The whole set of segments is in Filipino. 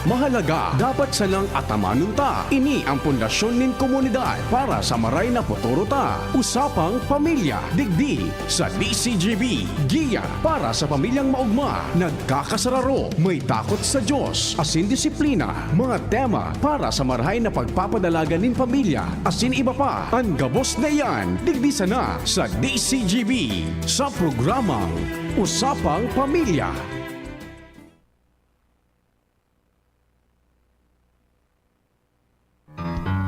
Mahalaga, dapat salang atamanun ta. Ini ang pundasyon nin komunidad para sa maray na futuro ta. Usapang Pamilya, digdi sa DCGB. Giya para sa pamilyang maugma, nagkakasararo, may takot sa Diyos, asin disiplina. Mga tema para sa marahay na pagpapadalaga nin pamilya, asin iba pa. Ang gabos na yan, digdi sana sa DCGB. Sa programang Usapang Pamilya.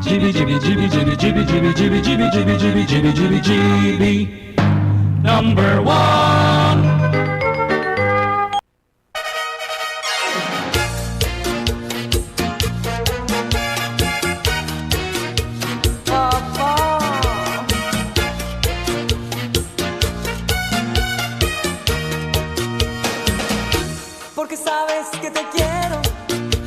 GB, GB, GB, GB, GB, GB, GB, GB, GB, GB, GB, GB, GB, number one. Porque sabes que te quiero,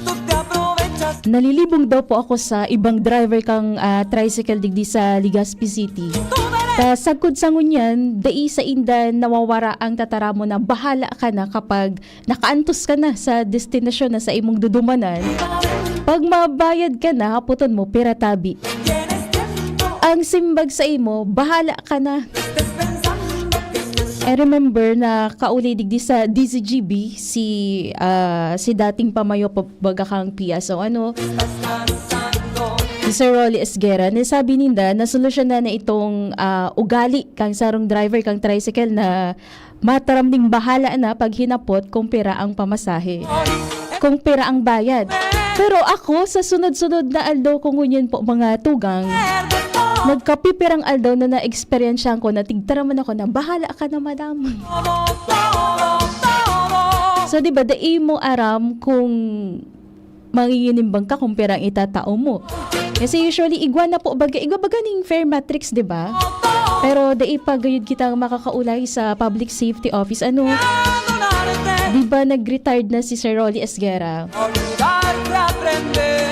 tú te aprovechas. Nalilibong daw po ako sa ibang driver kang tricycle digdi sa Legazpi City. Ta sagkod sa ngunyan, dai sa indan nawawara ang tatara mo na bahala ka na kapag nakaantos ka na sa destinasyon na sa imong dudumanan. Pag mabayad ka na, haputon mo piratabi. Tienes tiempo, Ang simbag sa imo, bahala ka na. estés pensando que esto es I remember na kauli digdi sa DCGB si dating pamayo baga kang PSO cansando. si Sir Rolly Esguera, nasabi ninda na solusyonan na itong ugali kang sarong driver kang tricycle na mataram ding bahala na pag hinapot kung pera ang pamasahe, kung pera ang bayad. Pero ako sa sunod-sunod na aldaw kung ngunyan po mga tugang, nagkapipirang aldaw na na-experiencean ko na tigtaraman ako na bahala ka na madam. So diba, dai mo aram kung manginginimbang ka kung perang itatao mo. Kasi usually igwa na po baga ning fair matrix, 'di ba? Pero dai pagayud kitang makakaulay sa Public Safety Office. Ano? 'Di ba nag-retired na si Sir Rolly Esguera? Olvidarte aprenderé.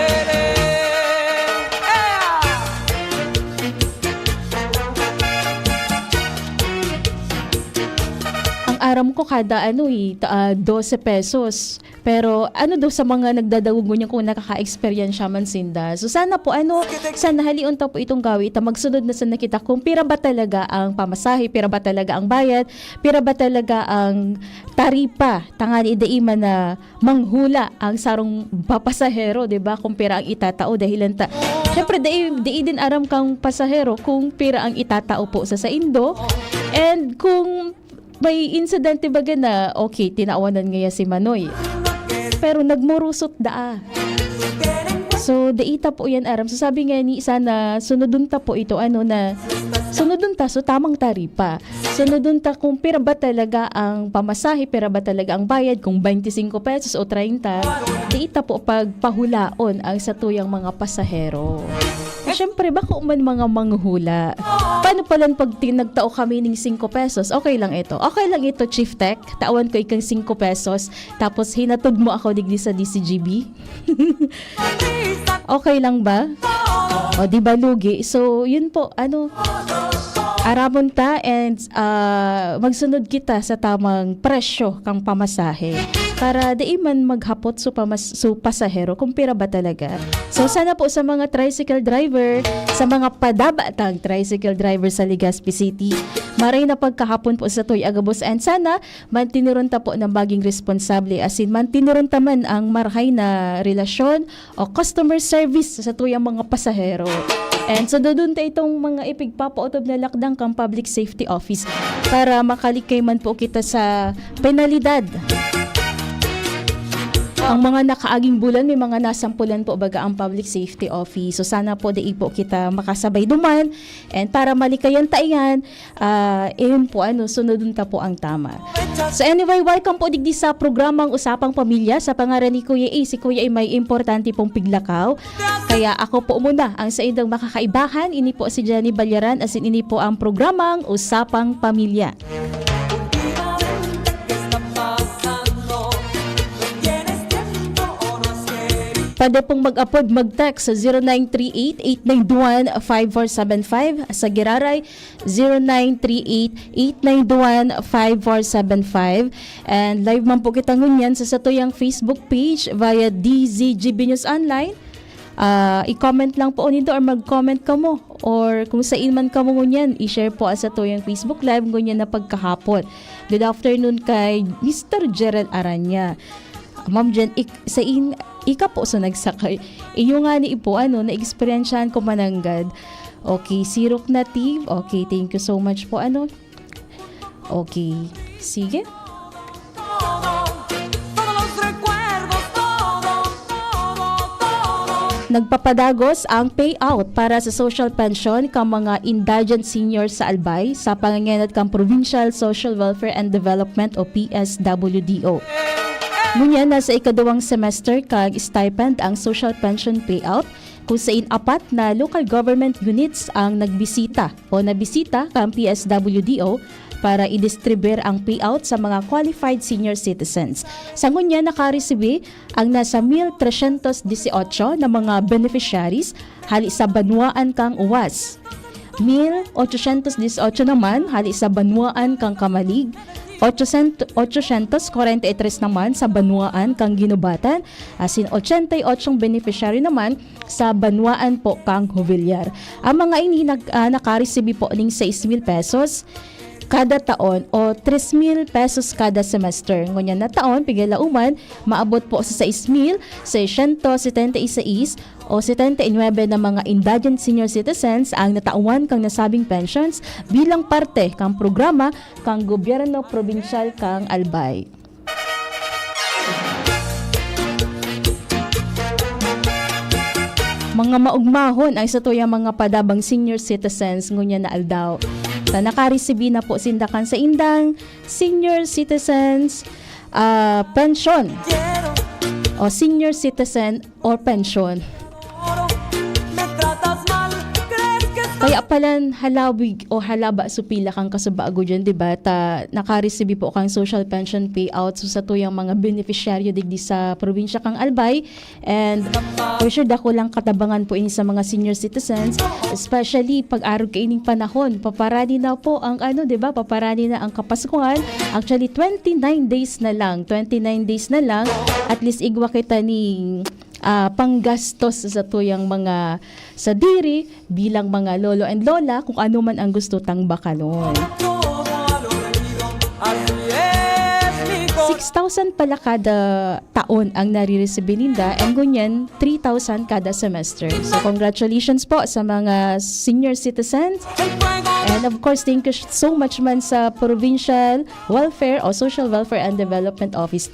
Ang aram ko kada 12 pesos. Pero ano daw sa mga nagdadawog niya kung nakaka-experience man sinda. So sana po sana haliun ta po itong gawi ta magsunod na sa nakita kung pira ba talaga ang pamasahe, pira ba talaga ang bayad, pira ba talaga ang taripa tangani daiman na manghula ang sarong papasahero, 'di ba? Kung pira ang itatao dahilan ta. Syempre dai din aram kang pasahero kung pira ang itatao po sa indo. And kung may insidente baga na okay, tinawanan ngaya si Manoy. Pero nagmurusot daa. So, daita po yan aram. So, sabi nga ni sana sunodun ta po ito sunodun ta so tamang taripa. Sunodun ta kung pera ba talaga ang pamasahe, pera ba talaga ang bayad, kung 25 pesos o 30, daita po pagpahulaon ang satuyang mga pasahero. Siyempre, bako man mga manghula. Paano pala pag nagtao kami ng 5 pesos? Okay lang ito. Okay lang ito, Chief Tech. Tawan ko ikang 5 pesos. Tapos hinatod mo ako digdi sa DCGB. Okay lang ba? O, di ba lugi? So, yun po. Aramon ta and magsunod kita sa tamang presyo kang pamasahe para di man maghapot so pasahero kung pira ba talaga. So sana po sa mga tricycle driver, sa mga padabatang tricycle driver sa Legazpi City, maray na pagkahapon po sa Toy Agabos and sana mantinuron ta po ng baging responsable asin mantinuron ta man ang marhay na relasyon o customer service sa tuyang mga pasahero. And so doon tayo itong mga ipigpapautob na lakdang kang Public Safety Office para makalikay man po kita sa penalidad. Ang mga nakaaging bulan, may mga nasampulan po baga ang Public Safety Office. So sana po dai po kita makasabay duman and para malikayan tayan, yun po sunodun ta po ang tama. So anyway, welcome po digdi sa programang Usapang Pamilya sa pangaran ni Kuya A. Si Kuya A may importante pong piglakaw. Kaya ako po muna ang sa indang makakaibahan. Ini po si Jenny Balyaran asin ini po ang programang Usapang Pamilya. Pwede pong mag-upload, mag-text sa 0938-891-5475. Sa Giraray, 0938-891-5475. And live man po kita ngunyan sa satuyang Facebook page via DZGB News Online. I-comment lang po nito or mag-comment ka mo. Or kung saan man ka mo ngunyan, i-share po sa tuyang Facebook Live ngunyan na pagkahapon. Good afternoon kay Mr. Gerald Aranya. Ma'am Jen, ika po sa nagsakay. Iyo nga ni ipo, na-experiensyahan ko mananggad. Okay, Sirok Native. Okay, thank you so much po, Okay, sige. Nagpapadagos ang payout para sa social pension kang mga indigent seniors sa Albay sa pangangenat kang Provincial Social Welfare and Development o PSWDO. Ngunyan, nasa ikadawang semester kag stipend ang social pension payout kung saan 4 na local government units ang nabisita kang PSWDO para i-distribute ang payout sa mga qualified senior citizens. Sa ngunyan, nakaresibe ang nasa 1,318 na mga beneficiaries hali sa Banwaan kang Uwas. 1,818 naman hali sa Banwaan kang Kamalig. 843 naman sa Banwaan kang Ginubatan, asin 88 beneficiary naman sa Banwaan po kang Huvillar. Ang mga ini nakaresibe po ng 6,000 pesos kada taon o 3,000 pesos kada semester. Ngunyan na taon, pigilauman, maabot po sa 6,676 o 79 na mga indigent senior citizens ang natauan kang nasabing pensions bilang parte kang programa kang gobyerno provincial kang Albay. Mga maugmahon ay sa tuyang mga padabang senior citizens ngunyan na aldaw. Nakaresibi na po sindakan sa indang senior citizens pension o senior citizen or pension. Kaya palan halawig o halaba supila kang kasubaago dyan, diba? Nakaresibi po kang social pension payout sa tuyang mga beneficiaryo digdi sa probinsya kang Albay. And for sure, dako lang katabangan po ini sa mga senior citizens, especially pag-araw kaining panahon. Paparani na po ang diba? Paparani na ang Kapaskuhan. Actually, 29 days na lang. At least igwa kita ni panggastos sa tuyang mga sa diri bilang mga lolo and lola kung ano man ang gusto tang bakalon. 6,000 pala kada taon ang nare-receive ninda and gunyan 3,000 kada semester. So congratulations po sa mga senior citizens. And of course, thank you so much man sa Provincial Welfare o Social Welfare and Development Office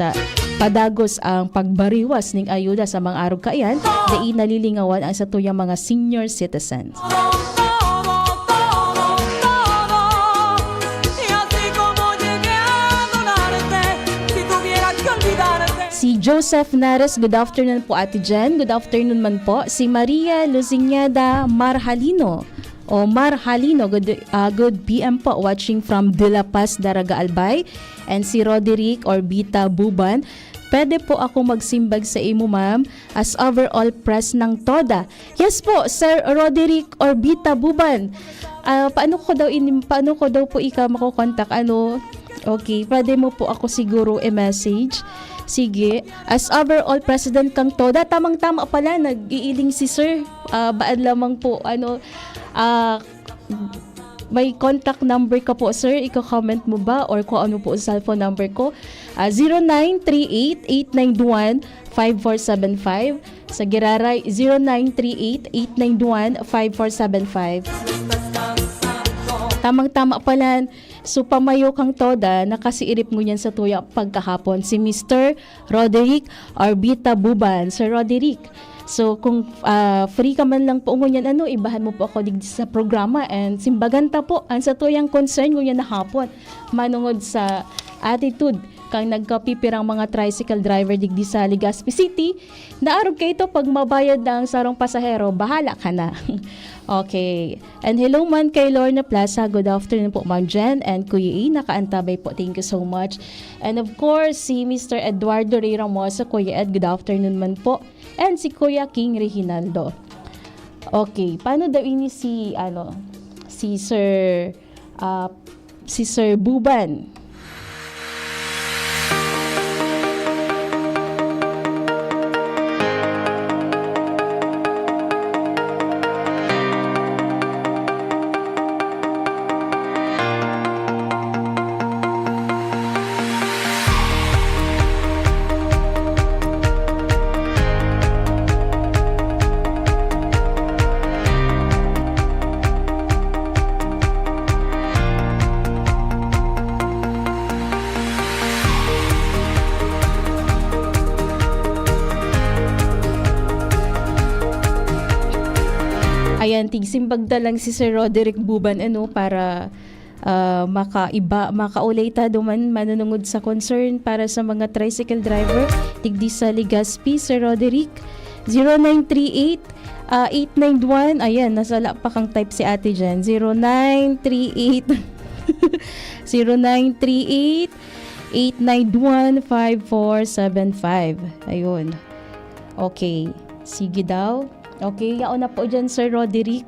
padagos ang pagbariwas ning ayuda sa mga araw kaayan dai nalilingawan ang satuyang mga senior citizens. Si Joseph Nares, good afternoon po Ate Jen. Good afternoon man po. Si Maria Luzignada Marhalino. Good PM po, watching from De La Paz, Daraga, Albay. And si Roderick Orbita Buban, pwede po ako magsimbag sa imo ma'am as overall press ng TODA. Yes po, Sir Roderick Orbita Buban. Paano ko daw po ika makokontak? Okay, pwede mo po ako siguro i-message. Sige, as overall president kang TODA, tamang-tama pala, nag-iiling si Sir. Baad lamang po, may contact number ka po, sir. Ika-comment mo ba? Or kung ano po sa cellphone number ko? 0938-891-5475. Sa Giraray, 0938-891-5475. Tamang-tama pala. So, pamayo kang TODA, nakasiirip mo yan sa tuya pagkahapon. Si Mr. Roderick Orbita Buban. Sir Roderick, so kung free ka man lang po ngunyan, ibahan mo po ako sa programa and simbagan ta po ang sa tuyang concern ngunyan na hapon manungod sa attitude kang nagkapipirang mga tricycle driver digdi sa Legazpi City, naarog kay ito pag mabayad ng sarong pasahero, bahala ka na. Okay. And hello man kay Lorna Plaza. Good afternoon po, Ma'am Jen and Kuya E. Nakaantabay po. Thank you so much. And of course, si Mr. Eduardo Ray Ramosa. Kuya Ed, good afternoon man po. And si Kuya King Reginaldo. Okay. Paano daw ini si Sir Buban? Ayan, tigsimbagda lang si Sir Roderick Buban para makaulita duman manunungod sa concern para sa mga tricycle driver tigdi sa Legazpi. Sir Roderick 0938-891, ayan, nasala pa kang type si ate dyan, 0938 0938-891-5475. Ayun, okay, sige daw. Okay, yaon na po dyan, Sir Roderick.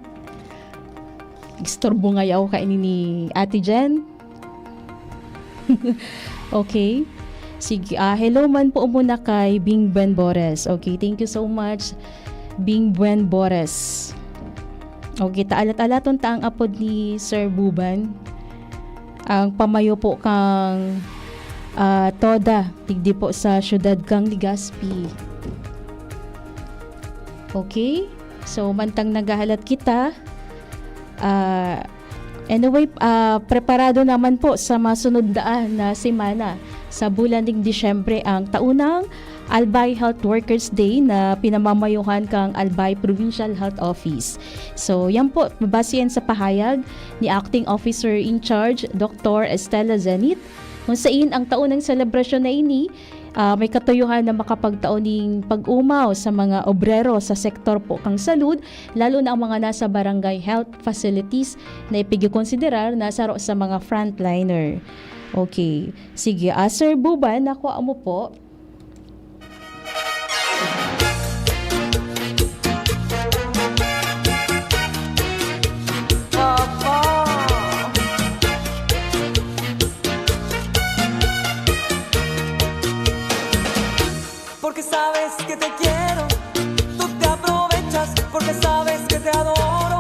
Istorbo nga yaw kainin ni Ate Jen. Okay. Sige, hello man po muna kay Bing Buen Bores. Okay, thank you so much, Bing Buen Bores. Okay, taalat-alaton taang apod ni Sir Buban. Ang pamayo po kang Toda, tigdi po sa syudad kang Legazpi. Okay? So, mantang naghahalat kita, anyway, preparado naman po sa masunod na semana sa bulan ng Disyembre ang taunang Albay Health Workers Day na pinamamayuhan kang Albay Provincial Health Office. So, yan po, base yan sa pahayag ni Acting Officer in Charge, Dr. Estela Zenit, kung saan ang taunang selebrasyon na ini may katuyuhan na makapagtaon ng pag-umaw sa mga obrero sa sektor po kang salud, lalo na ang mga nasa barangay health facilities na ipigkonsiderar na saro sa mga frontliner. Okay. Sige, Sir Buban, nakuha mo po. Porque sabes que te quiero, tú te aprovechas porque sabes que te adoro.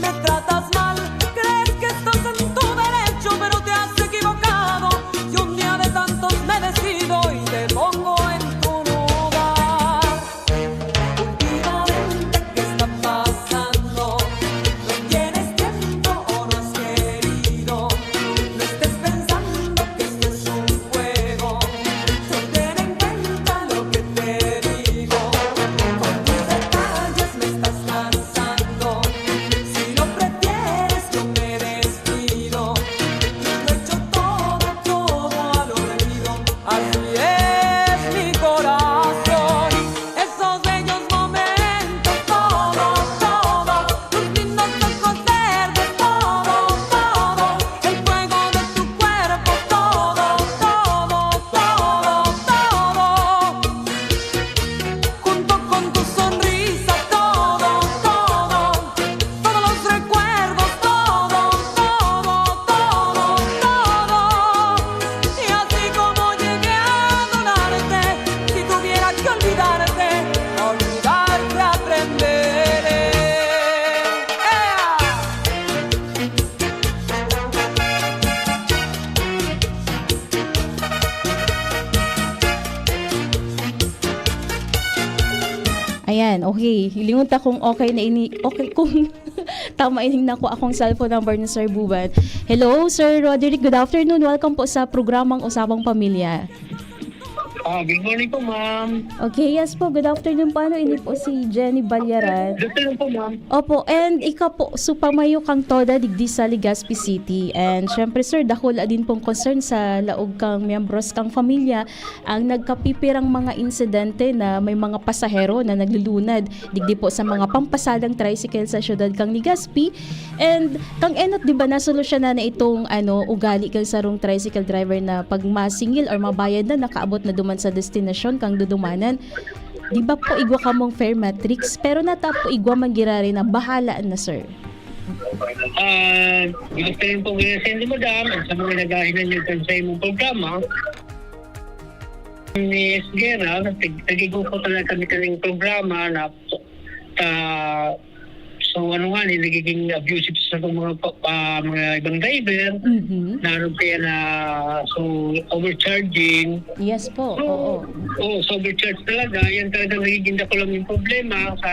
Me tratas mal, crees que estás en tu derecho, pero te has equivocado. Y un día de tantos me decido y te pongo en tu lugar. Últimamente, ¿qué está pasando? ¿No tienes tiempo o no has querido? No estés pensando que esto es un juego. Ten en cuenta lo que te digo. Con tus detalles me estás cansando. Si lo prefieres yo me despido. Lo he hecho todo al olvido. Así es mi corazón. Esos bellos momentos, todo, tus lindos ojos verdes, todo, el fuego de tu cuerpo, todo, junto con tu sonrisa, todo, todos los recuerdos, todo, y así como llegué a adorarte, si tuviera que olvidarte, aprenderé. Ayan, okay. Hilingon ta kung okay kung tama ining nako akong cellphone number ni Sir Buban. Hello, Sir Roderick. Good afternoon. Welcome po sa programang Usapang Pamilya. Good morning po, ma'am. Okay, yes po. Good afternoon po. Ini po si Jenny Balyaran. Good afternoon po, ma'am. Opo, and ikaw po, supamayo kang toda digdi sa Legazpi City. And syempre sir, dakula din pong concern sa laog kang miyembros kang pamilya ang nagkapipirang mga insidente na may mga pasahero na naglulunad digdi po sa mga pampasadang tricycle sa syudad kang Legazpi. And kang enot, di ba, nasolusyon na itong ugali kang sarong tricycle driver na pag masingil or mabayad na nakaabot na duman sa destinasyon kang dudumanan. Di ba po igwa ka mong fair matrix, pero natapo igwa manggirari na bahala na sir. Good afternoon po, Sandy Madam, at sa mga nagahinan niyo sa imong programa. Ni Esguera, nagigo po talaga kami kaming programa na so ano nga, nagiging abusive sa mga ibang driver, na ano kaya na so overcharging. Yes po, So, oo. so overcharge talaga. Yan talaga nagiging dako lang yung problema sa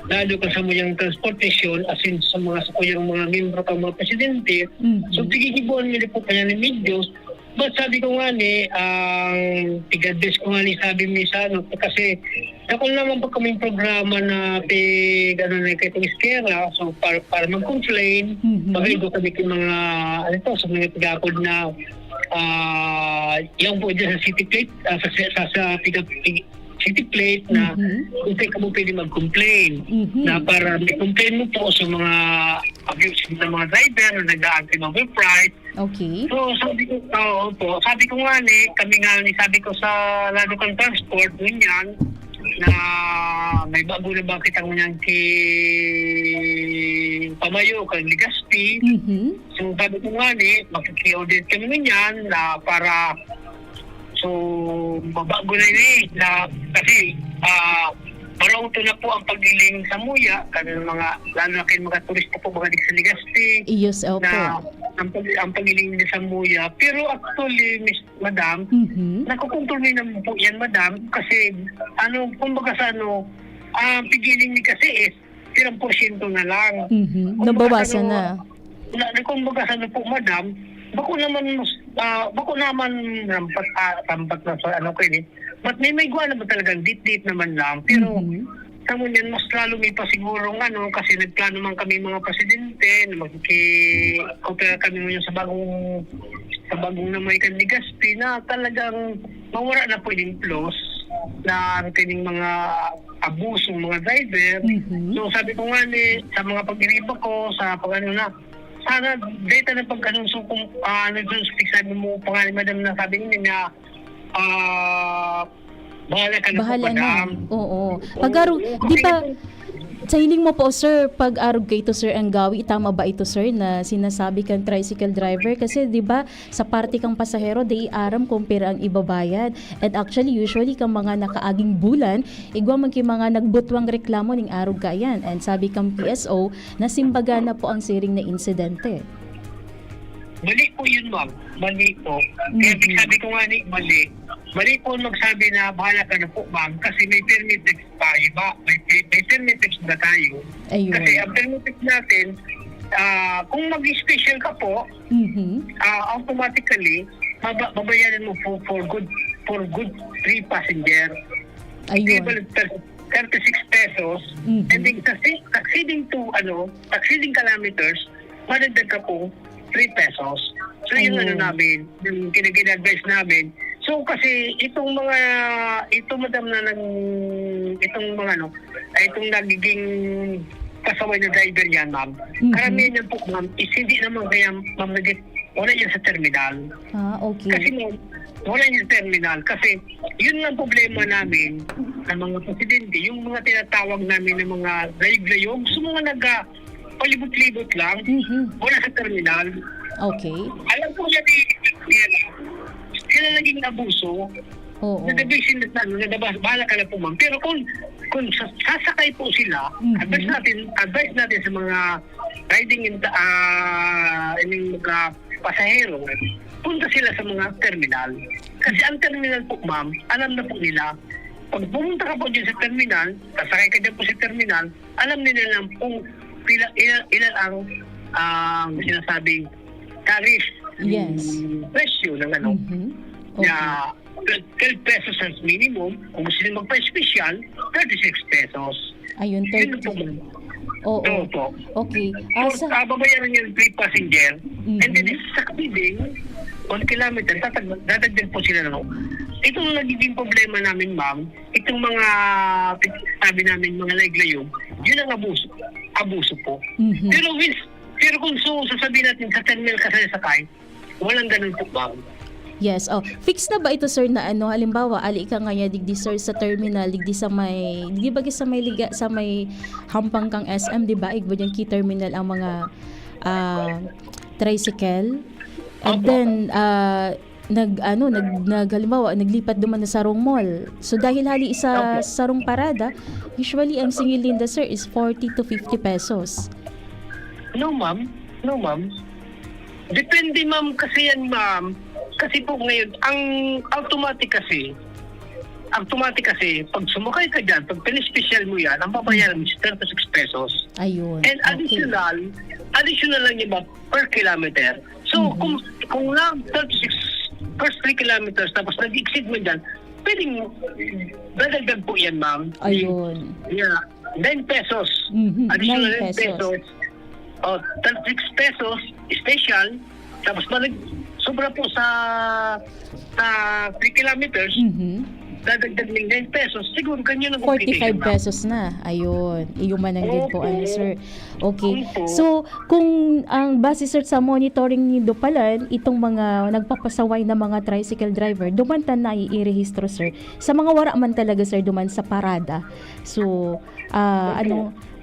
lalo ka sa muyang transportasyon as in sa mga sakuyang mga membro ka mga presidente. So tigigibuan nila po kanya ni Medios. But sabi ko nga ni, ang tigadres ko nga ni sabi mi sa kasi ako naman pa kaming programa na gano'n na kay Esguera, so para mag-complain, mag-igo kami kay mga, sa mga tigapod na yung po dyan sa city plate, sa city plate na kung ka mo pwede mag-complain na para may complain mo po sa mga abusive na mga driver na nag-aagti overprice. Okay. So sabi ko nga ni, sabi ko sa lalo kang transport, ganyan, na may bago na bakit ang niyang pamayo kang Legazpi. So sabi ko nga ni, makiki-audit kami ganyan na para so mabago na ni na kasi marauto na po ang pagdiling sa Muya kanang mga lalo na kayo mga turista po mga sa Legazpi. Yes, opo. Na ang pagiling niya sa Muya. Pero actually, Miss Madam, nakukontrol niya naman po yan, Madam, kasi kumbaga sa pigiling niya kasi is 0% na lang. Nabawasan na. Kumbaga sa po, Madam, bako naman rampat na sa but may gawa naman talagang dit naman lang. Pero tamo niyan mas lalo may pasigurong kasi nagplano man kami mga presidente na magki-opera kami ngayon sa bagong na may Legazpi na talagang mawala na po yung plus na ating mga abusong mga driver. So sabi ko nga ni sa mga pag-iriba ko sa sana data na pagkanunso kung sabi mo pangalan Madam na sabi niya na bahala ka na po, Madam. Oo. Pag-arog, di ba, sa hiling mo po, sir, pag-arog kay ito, sir, ang gawi, tama ba ito, sir, na sinasabi kang tricycle driver? Kasi, di ba, sa party kang pasahero, di aram kung pera ang ibabayad. And actually, usually, kang mga nakaaging bulan, igwa man mga nagbutwang reklamo ning arog ka yan. And sabi kang PSO, nasimbaga na po ang siring na insidente. Mali po yun, ma'am. Mali po. Kaya sabi ko nga ni, mali. Mali po magsabi na bahala ka na po, ma'am, kasi may permit text tayo ba? May permit text na tayo. Ayun. Kasi ang permit text natin, kung mag-special ka po, automatically, babayaran mo for good 3 passenger. Ayun. Equivalent 36 pesos. And then exceeding kilometers, madagdag ka po 3 pesos. So yung namin, yung kinag-advise namin. So kasi itong Madam na itong nagiging pasaway na driver yan, ma'am. Karamihan yan po, ma'am, is hindi naman kaya, ma'am, wala yan sa terminal. Okay. Kasi wala yan sa terminal. Kasi yun ang problema namin ng mga presidente, yung mga tinatawag namin ng mga layog-layog, so mga palibot-libot lang, wala sa terminal. Okay. Alam po niya sila naging abuso. Oo. Nadabisin na bahala ka na po, ma'am. Pero kung sasakay po sila, advice natin sa mga riding in mga pasahero, punta sila sa mga terminal. Kasi ang terminal po, ma'am, alam na po nila. Pag pumunta ka po dyan sa terminal, sasakay ka dyan po sa terminal, alam nila lang kung ilan ang sinasabing tariff, Yes. presyo ng Okay. 12 pesos as minimum. Kung gusto nyo magpa-special, 36 pesos. Ayun, Yun po, 30. ma'am. Oo. Oo po. Okay. So, babayaran niya 3 passenger. And then, sa kabiding, 1 kilometer, dadagdag po sila ng. Itong nagiging problema namin, ma'am, itong mga, sabi namin, mga layog-layog, yun ang abuso. Abuso po. Mhm. Pero kung sasabihin natin sa terminal kasi sakay, walang ganun po, ma'am. Yes. Oh, fix na ba ito sir na ano halimbawa ali ka nga ya digdi sir sa terminal digdi sa may digdi ba sa may liga sa may hampang kang SM di ba igbo yung key terminal ang mga tricycle and then halimbawa naglipat duman na Sarong Mall. So dahil hali sa Sarong Parada, usually ang singil linda sir is 40 to 50 pesos. No, ma'am. Depende, ma'am, kasi yan, ma'am. Kasi po ngayon, ang automatic kasi, pag sumakay ka dyan, pag pinispecial mo yan, ang babayaran mo is 36 pesos. Ayun. And additional lang yun, ma'am, per kilometer. So, kung lang 36 per 3 kilometers, tapos nag-exceed mo dyan, pwedeng dadagdag po yan, ma'am. Ayun. Yeah, 9 pesos. Mhm, Additional 9 9 pesos. 36 pesos, special. Tapos sobra po sa 3 kilometers, dadagdag ng 9 pesos, siguro ganyan ang 45 pesos na. Ayun. Iyong mananggid po, ano, sir. Okay. So, kung ang base, sir, sa monitoring ni Dupalan, itong mga nagpapasaway na mga tricycle driver, dumantan na i-rehistro, sir. Sa mga wara man talaga, sir, duman sa parada. So,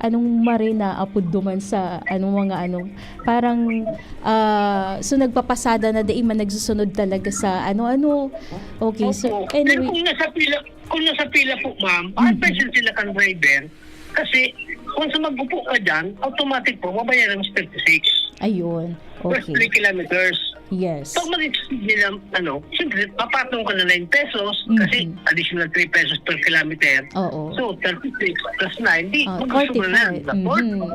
anong marina apod duman sa parang so nagpapasada na dai man nagsusunod talaga sa okay so Pero anyway kung nasa pila po, ma'am, 100% sila kang driver, kasi kung sa mag-upo ka dyan, automatic po, mabayaran ng 36. ayun First okay 3 kilometers. yes Pag mag-exceed nila, siyempre, papatong ka na 9 pesos, kasi additional 3 pesos per kilometer. oo So, 36 plus 9, di, 45. mag-gusto na.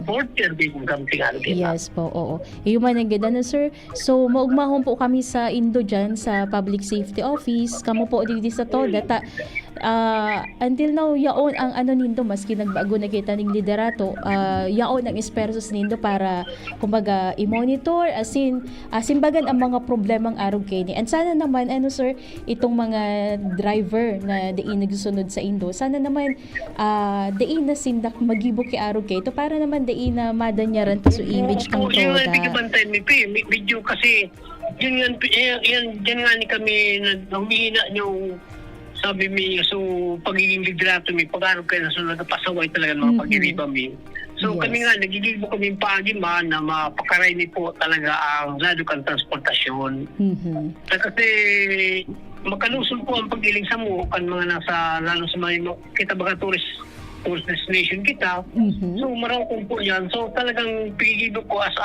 40 di kung kamting ano. yes po oo iyong mananggid sir so maugmahon po kami sa Indo dyan sa Public Safety Office kamo po digdi sa to data until now yaon ang nindo maski nagbago na kita ning liderato yaon ang espersos nindo para kumbaga i-monitor asimbagan ang mga problemang araw kini and sana naman sir itong mga driver na diin nagsunod sa Indo sana naman diin na sindak magibo ki araw kay to para naman diin na madanyaran to so image kang Oo, yun toda nga, hindi bantay mi video kasi yun nga ni kami na humihina yung sabi mi so pagiging liderato mi pag-araw kayo na sunod na pasaway talaga ng mga pag-iriba mi. So Yes. kami nga nagigibo kami paagiman na mapakaray ni po talaga ang lalo kang transportasyon. Kasi makalusog po ang pag-iling sa mo kan mga nasa lalo sa mga kita baga tourist destination kita. So maraming po yan. So talagang pigibo ko as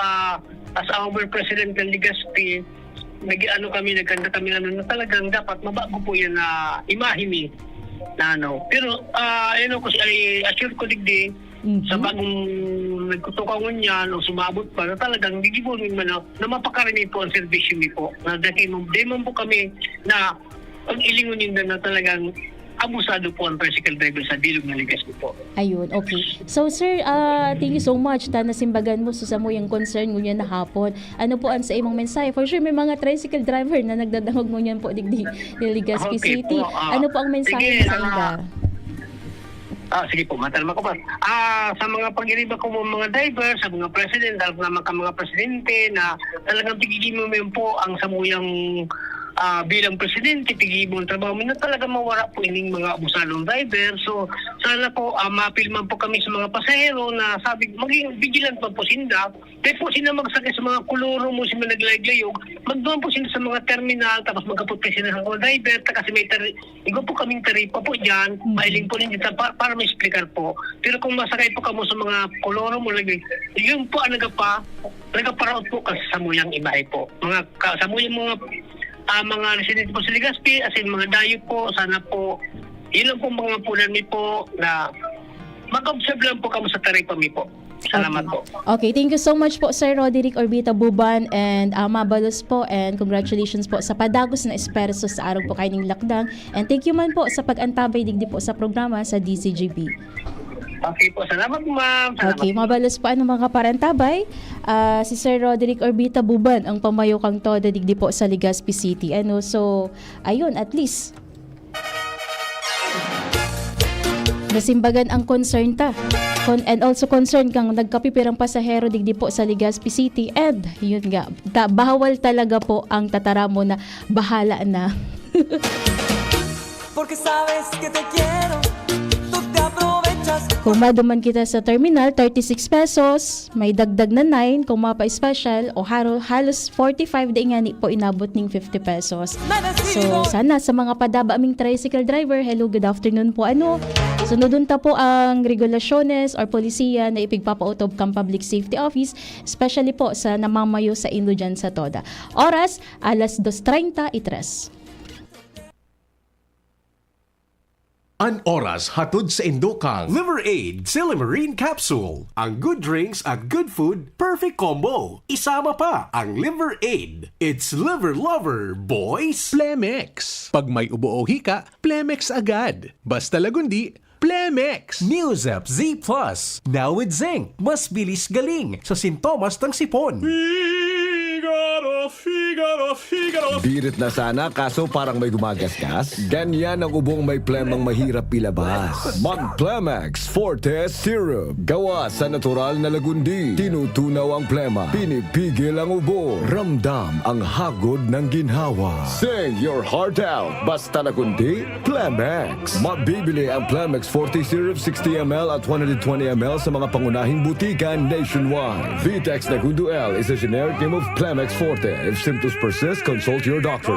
our President ng Legazpi, nagkanda kami na talagang dapat mabago po yan na imahimi na Pero ko assure ko digdi sa bagong nagkutukangon yan o sumabot pa na talagang gigibunin man na mapakarami po ang servisyo ni po. Na dahil demon po kami na pag-ilingunin na talagang abusado po ang tricycle driver sa bilog ng Legazpi po. Ayun, okay. So sir, thank you so much ta nasimbagan mo sa mo yung concern mo niya na hapon. Ano po ang sa imong mensahe? For sure may mga tricycle driver na nagdadangog mo niyan po digdi ni Legazpi Okay City. po, Ano po ang mensahe sige, sa ila? Sige po, matanong ko pa. Sa mga pag-iriba ko mga driver, sa mga president, dahil naman ka mga presidente na talagang pigilin mo po ang samuyang bilang presidente, pigilin mo ang trabaho mo na talaga mawara po ining mga abusadong driver. So, sana po mapilman po kami sa mga pasahero na sabi, maging vigilant pa po sinda. Kaya po sila magsakay sa mga kuluro mo, sila naglayog-layog, magdoon po sila sa mga terminal, tapos magkapot pa sila sa mga driver, kasi may igo po kaming taripa po dyan, mailing po ninyo para may explicar po. Pero kung masakay po kamo sa mga kuluro mo, yun po ang nagaparaot po kasi sa muyang ibahe po. Sa muyang mga residente po sa Legazpi, as in mga dayo po, sana po, yun lang po mga punan mi po na mag-observe lang po kamo sa taripa mi po. Salamat po. Okay, thank you so much po Sir Roderick Orbita Buban and Mabalos po, and congratulations po sa padagos na esperso sa araw po kayong lakdang, and thank you man po sa pag-antabay digdi po sa programa sa DCGB. Okay po. Salamat, ma'am. Salamat. Okay, mabalos po ano mga kaparantabay. Si Sir Roderick Orbita Buban ang pamayokang todo digdi po sa Legazpi City. So ayun, at least nasimbagan ang concern ta. And also concern kang nagkapipirang pasahero digdi po sa Legazpi City, and yun nga, bawal talaga po ang tataramo na bahala na. Porque sabes que te quiero, tú te aprovechas. Kung maduman kita sa terminal, 36 pesos, may dagdag na 9 kung mapa-special, o halos 45 di nga ni po inabot ng 50 pesos. So sana sa mga padaba aming tricycle driver, hello, good afternoon po. Sunodun ta po ang regulasyones or polisiya na ipigpapautob kang Public Safety Office, especially po sa namamayo sa Indo dyan sa Toda. Oras, alas 2:33. An oras hatod sa Indokang Liver Aid Silimarine Capsule. Ang good drinks at good food, perfect combo. Isama pa ang Liver Aid. It's liver lover, boys! Plemex. Pag may ubo o hika, Plemex agad. Basta lagundi, Plemex. Newzep Z Plus. Now with zinc. Mas bilis galing sa sintomas ng sipon. Figaro. Birit na sana kaso parang may gumagasgas. Ganyan ang ubong may plemang mahirap ilabas. Mag-Plemex Forte Syrup. Gawa sa natural na lagundi. Tinutunaw ang plema. Pinipigil ang ubo. Ramdam ang hagod ng ginhawa. Sing your heart out. Basta lagundi, Plemex. Mabibili ang Plemex Forte Syrup 60ml at 120ml sa mga pangunahing butika nationwide. Vitex Nagundo L is a generic name of Plemex Forte. If symptoms persist, consult your doctor.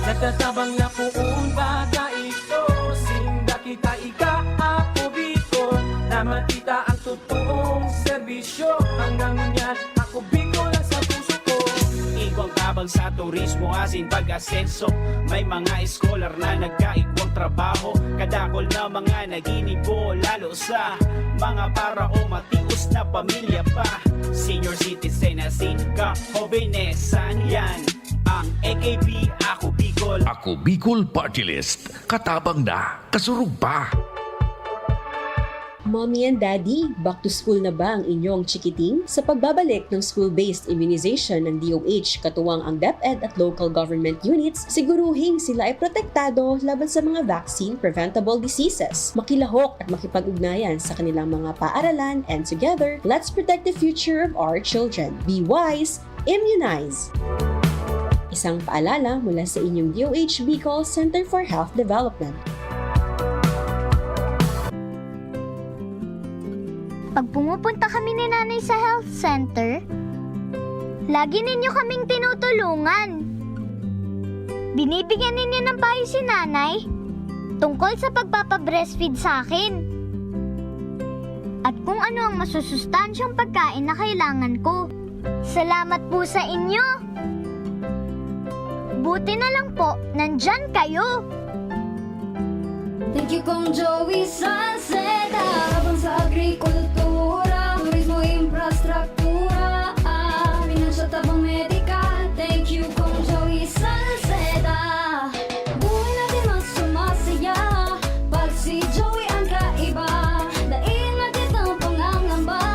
Nagtatabang na puong bata ito, sinda kita ika ako Bicol, na matita ang totoong serbisyo. Hanggang ngayon ako Bicol lang sa puso ko. Igwang tabang sa turismo asin pag-asenso. May mga scholar na nagkaigwang trabaho. Kadakol na mga naginibo, lalo sa mga para o matius na pamilya pa. Senior citizen na ka, hobenesan yan. Ang AKP, ako Bicol. Ako Bicol Party List. Katabang na, kasurug pa. Mommy and Daddy, back to school na ba ang inyong chikiting? Sa pagbabalik ng school-based immunization ng DOH, katuwang ang DepEd at local government units, siguruhing sila ay protektado laban sa mga vaccine-preventable diseases. Makilahok at makipag-ugnayan sa kanilang mga paaralan, and together, let's protect the future of our children. Be wise, immunize! Isang paalala mula sa inyong DOH Bicol Center for Health Development. Pag pumupunta kami ni nanay sa health center, lagi ninyo kaming tinutulungan. Binibigyan ninyo ng payo si nanay tungkol sa pagpapabreastfeed sa akin. At kung ano ang masusustansyang pagkain na kailangan ko. Salamat po sa inyo! Buti na lang po, nandyan kayo! Thank you Kong Joey Salceda. Habang sa agrikultura, turismo, infrastruktura, finansya, tabang medikal. Thank you Kong Joey Salceda. Buhay natin mas sumasaya pag si Joey ang kaiba. Daig natin ang pangangamba.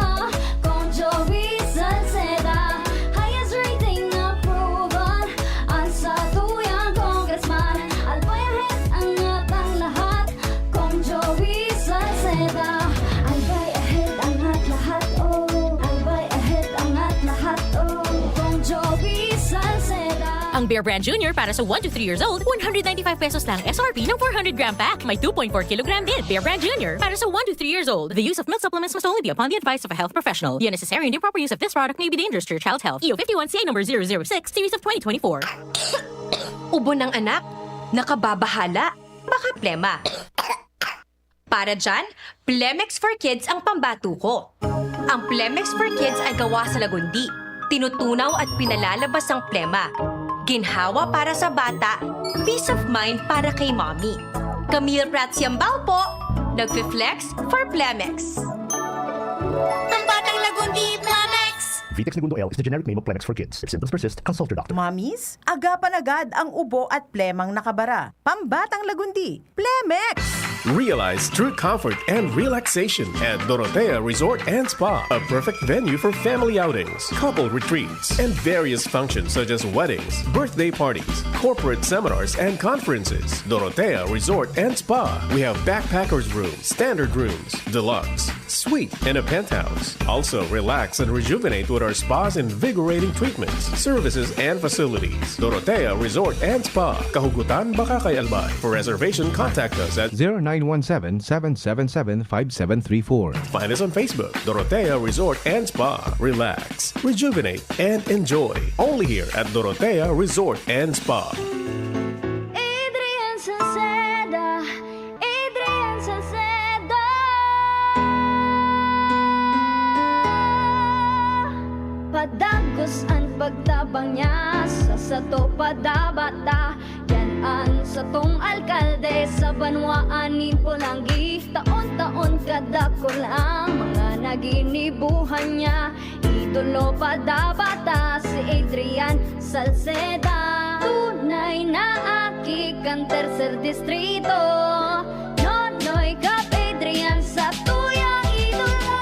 Kong Joey Salceda, highest rating approval. Ang sa tuyang congressman, albayahit ang atang lahat. Kong Joey Salceda, albay ahead ang at lahat, oh. Albay ahead ang at lahat, oh. Kong Joey Salceda. Ang Bear Brand Junior para sa 1 to 3 years old, 195 pesos lang SRP ng 400 gram pack. May 2.4 kilogram din. Bear Brand Junior para sa 1 to 3 years old. The use of milk supplements must only be upon the advice of a health professional. The unnecessary and improper use of this product may be dangerous to your child's health. EO 51CA number 006, series of 2024. Ubo ng anak, nakababahala, baka plema. Para dyan, Plemex for Kids ang pambato ko. Ang Plemex for Kids ay gawa sa lagundi. Tinutunaw at pinalalabas ang plema. Ginhawa para sa bata, peace of mind para kay mommy. Camille Pratsiambao po, Nagfe-flex for Plemex. Ang batang Lagundi, Plemex! Vitex Segundo L is the generic name of Plemex for kids. If symptoms persist, consult your doctor. Mamis, agapan agad ang ubo at plemang nakabara. Pambatang Lagundi, Plemex! Realize true comfort and relaxation at Dorotea Resort and Spa, a perfect venue for family outings, couple retreats, and various functions such as weddings, birthday parties, corporate seminars, and conferences. Dorotea Resort and Spa. We have backpackers rooms, standard rooms, deluxe, suite, and a penthouse. Also, relax and rejuvenate with our spa's invigorating treatments, services, and facilities. Dorotea Resort and Spa, Kahugutan, Bakakay, Albay. For reservation, contact us at 0917-777-5734. Find us on Facebook, Dorotea Resort and Spa. Relax, rejuvenate, and enjoy. Only here at Dorotea Resort and Spa. Adrian Salceda, Adrian Salceda. Padagos ang pagtabang niya sa sato padabata. Yan ang satong alkalde sa banwaan ni Pulangi. Taon-taon kada ko lang mga naginibuhan niya. Idolo padabata si Adrian Salceda. Tunay na aki kang tercer distrito. Nonoy kap Adrian sa tuyang idolo.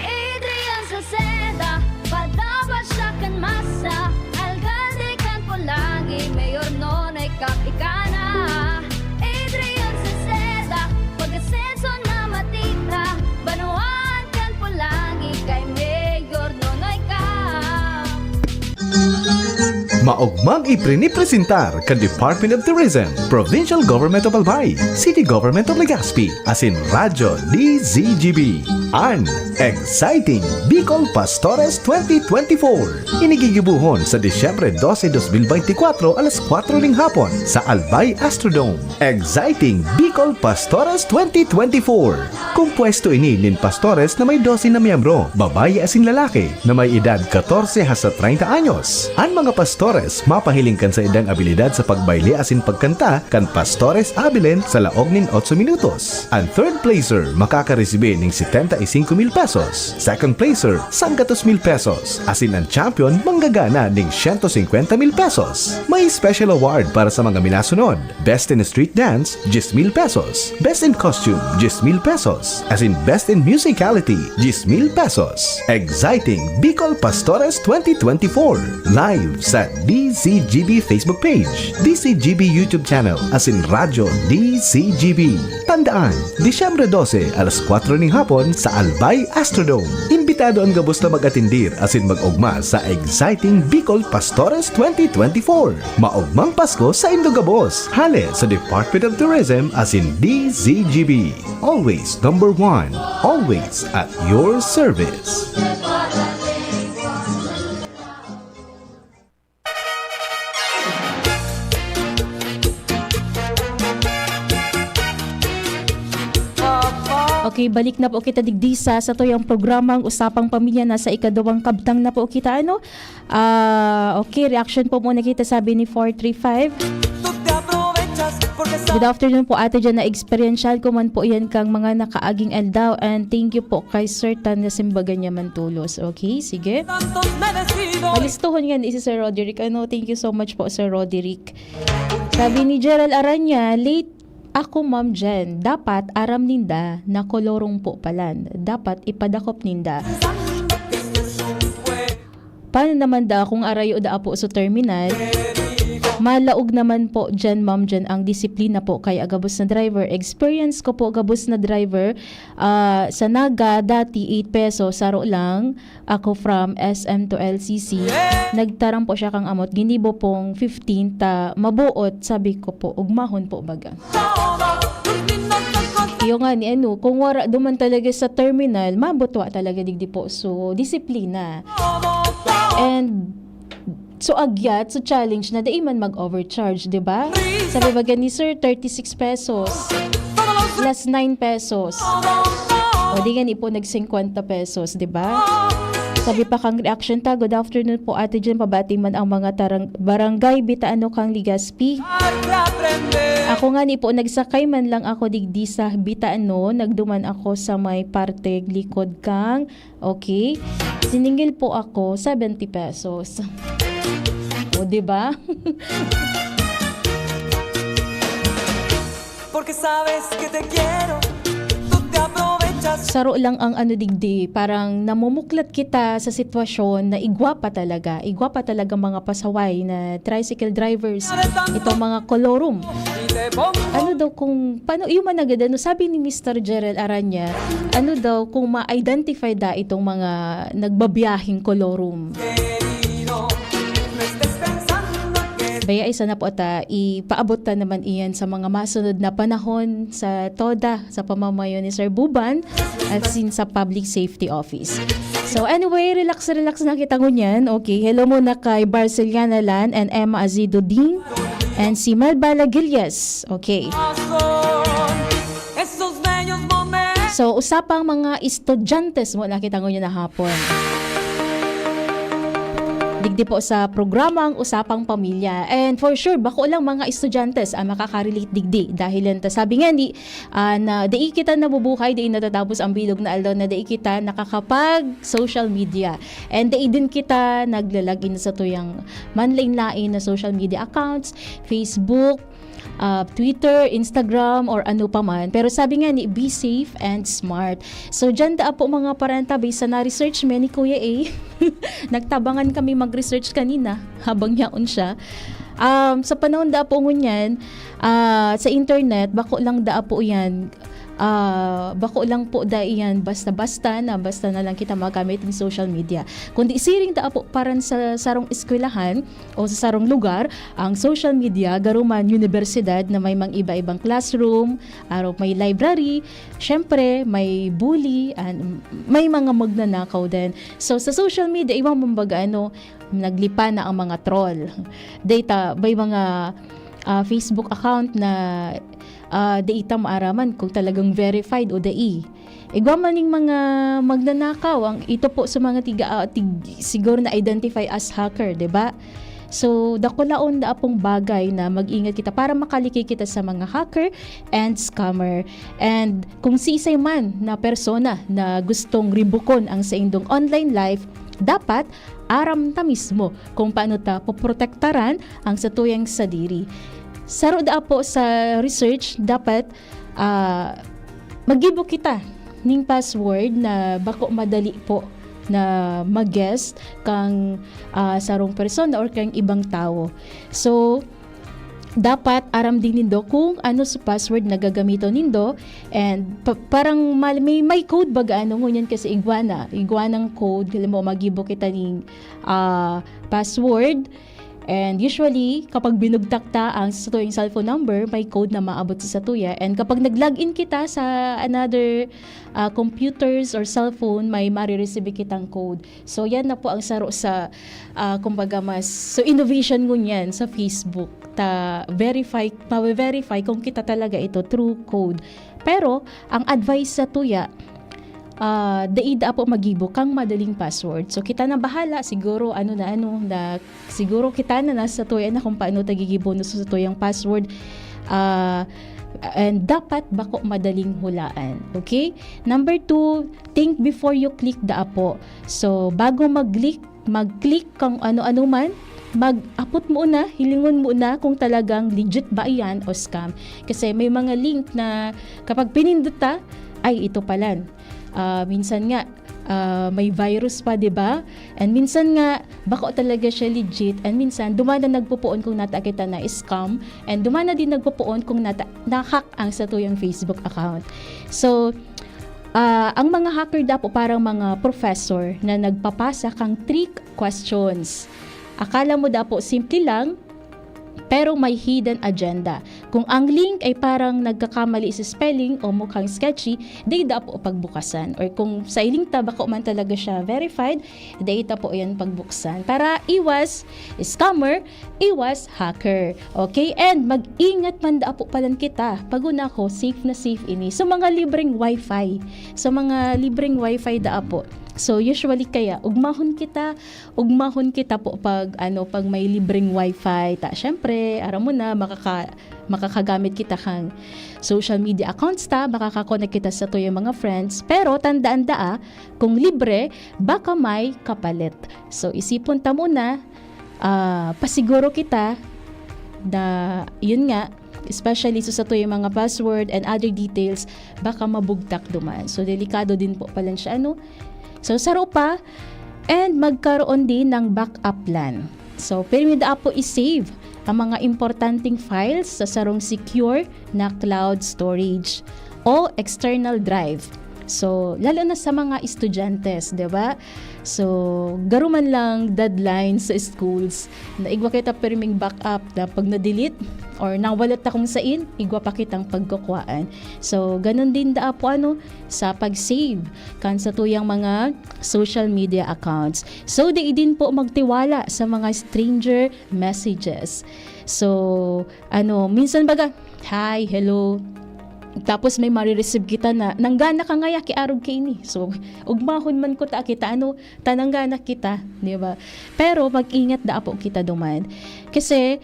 Adrian Salceda, padaba siya kan masa. Alcalde kan Pulangi, mayor nonoy kap ikana. Adrian Salceda, pag-asenso na matita. Banuan kan Pulangi, kay mayor nonoy kap. Maugmang iprinipresentar ka Department of Tourism, Provincial Government of Albay, City Government of Legazpi, asin Radyo DZGB. An Exciting Bicol Pastores 2024. Inigigibuhon sa Disyembre 12, 2024 alas 4 ng hapon sa Albay Astrodome. Exciting Bicol Pastores 2024. Kumpwesto ini nin pastores na may 12 na miyembro, babae asin lalaki na may edad 14 hasta 30 anyos. Ang mga pastores mapahiling kan sa edang abilidad sa pagbayle asin pagkanta kan pastores abilen sa laog nin 8 minutos. Ang third placer makakaresibe ning 75,000 pesos. Second placer 100,000 pesos. Asin ang champion manggagana ning 150,000 pesos. May special award para sa mga minasunod. Best in Street Dance 10,000 pesos. Best in Costume 10,000 pesos. As in Best in Musicality 10,000 pesos. Exciting Bicol Pastores 2024. Live sa DCGB Facebook page, DCGB YouTube channel, as in Radyo DCGB. Tandaan, Disyembre 12, alas 4 ng hapon sa Albay Astrodome. Imbitado ang gabos na mag-atindir as in mag-ugma sa Exciting Bicol Pastores 2024. Maugmang Pasko sa Indogabos. Hale sa Department of Tourism as in DCGB. Always number one. Always at your service. Okay, balik na po kita digdisa sa toyang programang Usapang Pamilya. Nasa ikadawang kabtang na po kita. Okay, reaction po muna kita, sabi ni 435. Good afternoon po ate dyan, na experiential ko man po yan kang mga nakaaging eldaw, and thank you po kay Sir Tan na simbagan niya man tulos. Okay, sige. Malistuhon yan si Sir Roderick. Thank you so much po Sir Roderick. Sabi ni Gerald Aranya, late ako ma'am Jen, dapat aram ninda na kolorong po palan. Dapat ipadakop ninda. Paano naman da kung arayo da po sa terminal? Malaog naman po dyan ma'am Jen ang disiplina po kay agabos na driver. Experience ko po agabos na driver sa Naga dati 8 pesos saro lang ako from SM to LCC. Nagtarang po siya kang amot, ginibo pong 15 ta mabuot, sabi ko po ugmahon po baga. Yung nga ni kung wala duman talaga sa terminal, mabutwa talaga digdi po. So disiplina. And so agyat, so challenge na dai man mag-overcharge, di ba? Sabi ba ni sir, 36 pesos plus 9 pesos. O di gani po nag 50 pesos, di ba? Sabi pa kang reaction ta, good afternoon po ate dyan, pabati man ang mga barangay Bitaano kang Ligaspi. Ako nga ni po, nagsakay man lang ako digdi sa Bitaano, nagduman ako sa may parte likod kang, okay, siningil po ako 70 pesos. O, diba? Porque sabes que te quiero, tú te aprovechas. Saro lang ang ano digdi, parang namumuklat kita sa sitwasyon na igwapa talaga mga pasaway na tricycle drivers, itong mga kolorum. Ano daw kung, paano yung managad, ano sabi ni Mr. Gerald Aranya, ano daw kung ma-identify da itong mga nagbabiyahing kolorum. Baya isa na po ata, ipaabot ta naman iyan sa mga masunod na panahon sa TODA, sa pamamayo ni Sir Buban at sa Public Safety Office. So anyway, relax na kita ngunyan. Okay, hello muna kay Barceliana Lan and Emma Azido Din and si Melba Lagillas. Okay. So usapang mga estudyantes mo nakita ngunyan na hapon. Digdi po sa programang Usapang Pamilya. And for sure, bako lang mga estudyantes ang makakarelate digdi. Dahil yan, sabi nga ni, na dai kita nabubuhay, dai natatapos ang bilog na aldaw na dai kita nakakapag social media. And dai din kita naglalagin sa tuyang manlain-lain na social media accounts, Facebook, Twitter, Instagram, or ano pa man. Pero sabi nga ni, be safe and smart. So, dyan da po mga parenta, based sa na-research me ni Kuya A. Nagtabangan kami mag-research kanina habang yaon siya. Sa panahon da po ngunyan, sa internet, bako lang da po yan, bako lang po da iyan basta na lang kita magamit ng social media. Kundi siring da po paran sa sarong eskwelahan o sa sarong lugar ang social media garuman universidad na may mga iba-ibang classroom, may library, syempre may bully and may mga magnanakaw din. So sa social media ibang mambaga naglipa na ang mga troll. Data may mga Facebook account na data maaraman kung talagang verified o dai. Igwa maning mga magnanakaw ang ito po sa mga siguro na identify as hacker, 'di ba? So dakulaon da pong bagay na mag-ingat kita para makaliki kita sa mga hacker and scammer. And kung sisay man na persona na gustong ribukon ang sa indong online life, dapat aram ta mismo kung paano ta poprotektaran ang sa tuyang sadiri. Saro da po sa research, dapat mag-gibo kita ning password na bako madali po na mag-guess kang sarong persona or kang ibang tao. So, dapat aram din nindo kung ano sa password na gagamito nindo and parang may code baga ngunyan kasi iguanang code kaya mo magibo kita ning password. And usually, kapag binugtak ta ang sa tuyong cellphone number, may code na maabot sa tuya. And kapag nag-login kita sa another computers or cellphone, may marireceive kitang code. So, yan na po ang saro sa, kumbaga so innovation ngunyan sa Facebook. Ma-verify kung kita talaga ito through code. Pero, ang advice sa tuya, daida po magibo kang madaling password. So kita na bahala siguro na siguro kita na nasa tuya na kung paano tagigibo no sa tuyang password. And dapat bako madaling hulaan. Okay? Number 2, think before you click the apo. So bago mag-click kung ano-ano man, mag-apot muna, hilingon muna kung talagang legit ba iyan o scam. Kasi may mga link na kapag pinindot ta, ay ito pala. Minsan nga may virus pa, 'di ba? And minsan nga bako talaga siya legit, and minsan dumana nagpupuon kung natakita na scam, and dumana din nagpupuon kung na-hack ang sa tuyang Facebook account. So ang mga hacker dapo parang mga professor na nagpapasa kang trick questions. Akala mo dapo simple lang, pero may hidden agenda. Kung ang link ay parang nagkakamali sa spelling o mukhang sketchy, data po pagbukasan. Or kung sa link bako man talaga siya verified, data po yan pagbuksan. Para iwas scammer, iwas hacker. Okay? And mag-ingat man po palan kita. Paguna ko, safe na safe ini. So mga libreng wifi. So mga libreng wifi po. So usually kaya ugmahon kita po pag pag may libreng wifi ta. Syempre, aram mo na makakagamit kita kang social media accounts ta, makaka-connect kita sa tuyong mga friends. Pero tandaan kung libre, baka may kapalit. So isipon ta muna, pasiguro kita na yun nga, especially sa tuyong mga password and other details, baka mabugtak duman. So delikado din po pala siya So, saro pa, and magkaroon din ng backup plan. So, permit po i-save ang mga importanteng files sa sarong secure na cloud storage o external drive. So, lalo na sa mga estudyantes, di ba? So, garuman lang deadline sa schools na igwa kita perming backup na pag na-delete or nawalat ta kung sain, igwa pa kitang pagkukuhaan. So, ganun din po sa pag-save kan sa tuyang mga social media accounts. So, di din po magtiwala sa mga stranger messages. So, minsan baga, hi, hello, tapos may marireceive kita na nanggana ka ngaya kiarog kay ni. So ugmahon man ko ta kita tananggana kita, di ba? Pero mag-ingat po kita duman. Kasi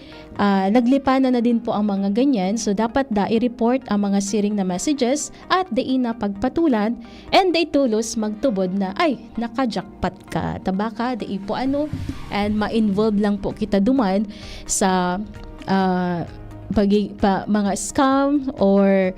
naglipanan na din po ang mga ganyan. So dapat i-report ang mga siring na messages at na pagpatulan and tulos magtubod na ay naka-jackpot ka. Tabaka po and ma-involve lang po kita duman sa mga scam or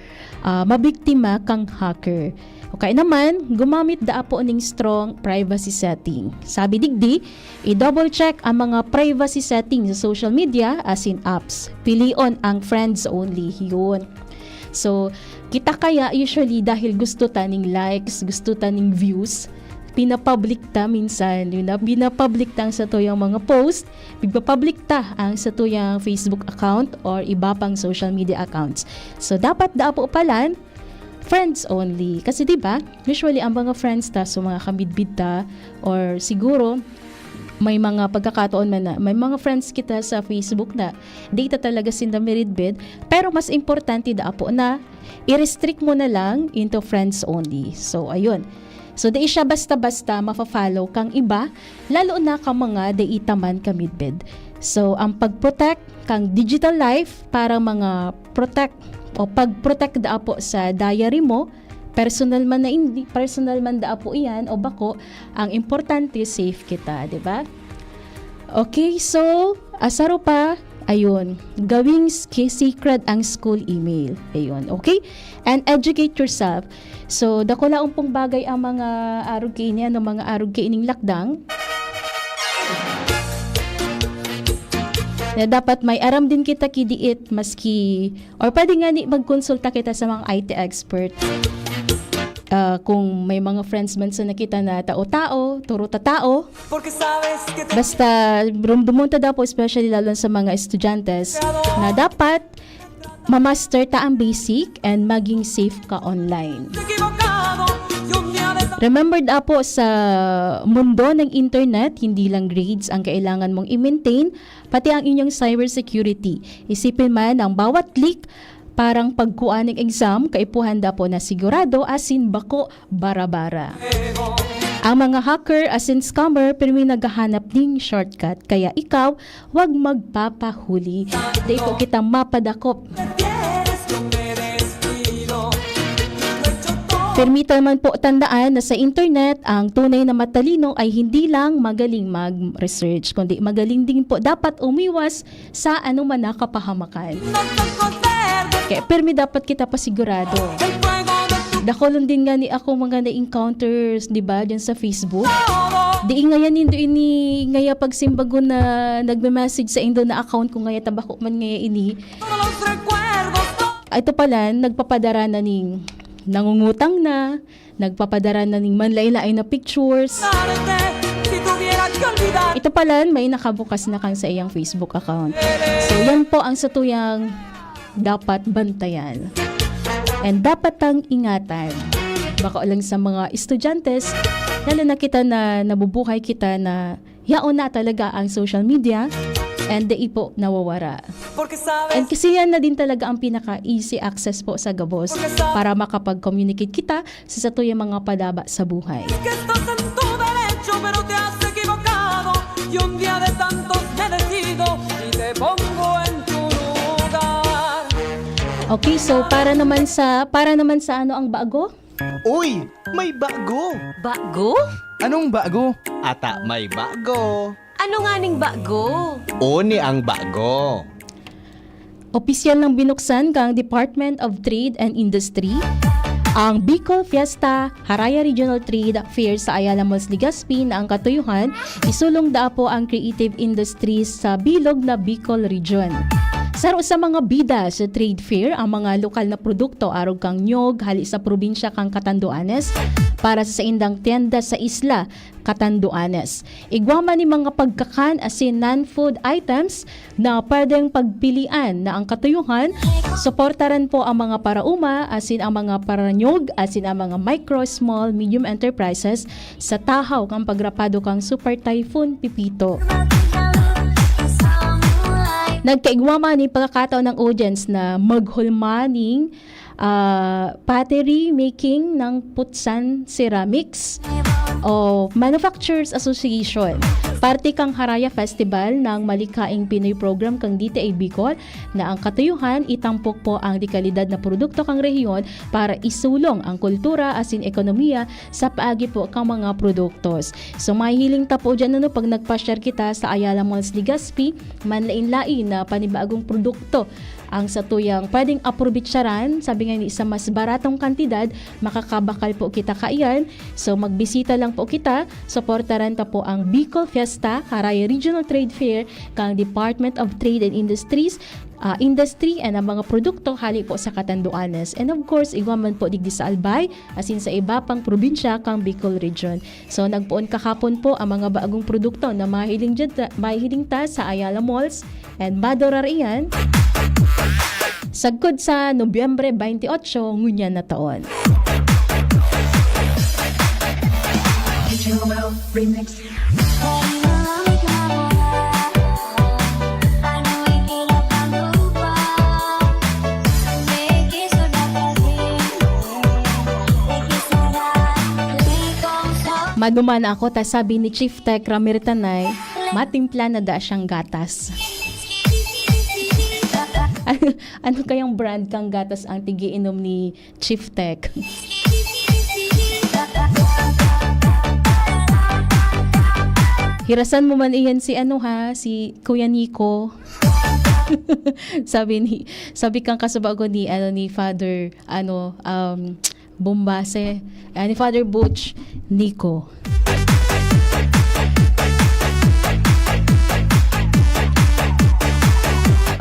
mabiktima kang hacker. Okay naman, gumamit po ning strong privacy setting. Sabi digdi, i-double check ang mga privacy settings sa social media as in apps. Pilion ang friends only, yun. So, kita kaya usually dahil gusto taning likes, gusto taning views, pinapublic ta minsan, pinapublic ta sa tuyang mga post, pigpapublic ta ang sa tuyang Facebook account or iba pang social media accounts. So dapat po palan friends only. Kasi diba, usually ang mga friends ta, so mga kamidbid ta or siguro may mga pagkakataon man na may mga friends kita sa Facebook na data talaga sinda miridbid, pero mas importante po na i-restrict mo na lang into friends only. So ayun. So, di siya basta-basta mafa-follow kang iba, lalo na kang mga deitaman kamidbid. So, ang pag-protect kang digital life para mga pag-protect po sa diary mo, personal man po iyan o bako, ang importante safe kita, di ba? Okay, so, asaro pa, ayun, gawing secret ang school email. Ayun, okay? And educate yourself. So, dako laong pong bagay ang mga arog kaini, mga arog kaining lakdang. Na dapat may aram din kita kidiit maski, or pwede nga magkonsulta kita sa mga IT expert. Kung may mga friends man sa nakita na tao-tao, turo-tatao. Basta, dumunta po, especially lalo sa mga estudyantes, na dapat mamaster ta ang basic and maging safe ka online. Remember po sa mundo ng internet, hindi lang grades ang kailangan mong i-maintain, pati ang inyong cybersecurity. Isipin man ang bawat click, parang pagkuha ng exam, kaipuhan po na sigurado asin bako bara-bara. Ang mga hacker asin scammer pero may naghahanap ding shortcut, kaya ikaw wag magpapahuli. Di po kita mapadakop. Permita man po tandaan na sa internet, ang tunay na matalino ay hindi lang magaling mag-research, kundi magaling din po dapat umiwas sa anuman na kapahamakan. Kaya permi dapat kita pasigurado. Dakolon din nga ni ako mga na-encounters, di ba, dyan sa Facebook. Di ngayon ini ngaya pagsimbago na nagme-message sa indo na account ko ngaya tabako man ngaya ini. Ito pala, nagpapadara na ning nangungutang na, nagpapadara na ning manlay-lay na pictures. Ito pala, may nakabukas na kang sa iyang Facebook account. So, yan po ang satuyang dapat bantayan. And dapat tang ingatan. Baka lang sa mga estudyantes, lalo na kita na nabubuhay kita na yaon na talaga ang social media and di po nawawara. And kasi yan na din talaga ang pinaka-easy access po sa gabos para makapag-communicate kita sa satuyang mga padaba sa buhay. pero te has equivocado. Y un día de tantos me decido y te pongo en tu lugar. Okay, so para naman sa ano ang bago? Uy, may bago. Bago? Anong bago? Ata may bago. Ano nga ning bago? Oni ang bago. Opisyal ng binuksan kang Department of Trade and Industry ang Bicol Fiesta Haraya Regional Trade Fair sa Ayala Malls, Legazpi na ang katuyuhan isulong po ang creative industries sa bilog na Bicol Region. Saro sa mga bida sa trade fair ang mga lokal na produkto arog kang nyog hali sa probinsya kang Catanduanes para sa indang tienda sa isla Catanduanes. Igwama ni mga pagkakan asin non-food items na pwedeng pagpilian na ang katuyuhan. Suportaran po ang mga parauma asin ang mga paranyog asin ang mga micro, small, medium enterprises sa tahaw kang pagrapado kang Super Typhoon Pipito. Nagkaigwama ni pagkakataon ng audience na maghulmaning pottery making ng Putsan Ceramics o Manufacturers Association. Parte kang Haraya Festival ng malikaing Pinoy program kang DTI Bicol na ang katuyuhan itampok po ang dekalidad na produkto kang rehiyon para isulong ang kultura asin ekonomiya sa paagi po kang mga produktos. So mahihiling ta po dyan pag nagpa-share kita sa Ayala Malls, Legazpi, manlain-lain na panibagong produkto ang satuyang pwedeng aprobitsaran, sabi nga ni sa mas baratong kantidad, makakabakal po kita kaiyan. So magbisita lang po kita, suportaran ta po ang Bicol Fiesta Haraya Regional Trade Fair kang Department of Trade and Industries, industry and ang mga produkto hali po sa Catanduanes. And of course, igwaman po digdi sa Albay, asin sa iba pang probinsya kang Bicol Region. So nagpuon kahapon po ang mga bagong produkto na mahihiling ta sa Ayala Malls and Madorar iyan. Sagkod sa Nobyembre 28, ngunyan na taon. Maduman ako, ta sabi ni Chief Tech Ramir Tanay, matimpla na da siyang gatas. Ano kayang brand kang gatas ang tigiinom ni Chief Tech? Hirasan mo man iyan si si Kuya Nico. sabi kang kasabago ni Father Bombase, ni Father Butch Nico.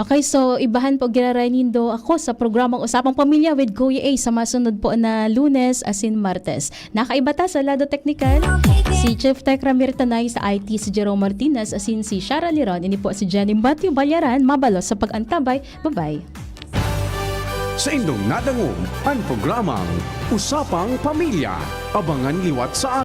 Okay, so ibahan po ginaranindo ako sa programang Usapang Pamilya with Kuya A sa masunod po na Lunes asin Martes. Nakaiba ta sa lado teknikal, si Chief Tech Ramir Tanay, sa IT si Jerome Martinez asin si Shara Liron, ini po si Jenny Batio Balyaran, mabalos sa pag-antabay. Bye-bye. Sa indong nadangog ang programang Usapang Pamilya. Abangan liwat sa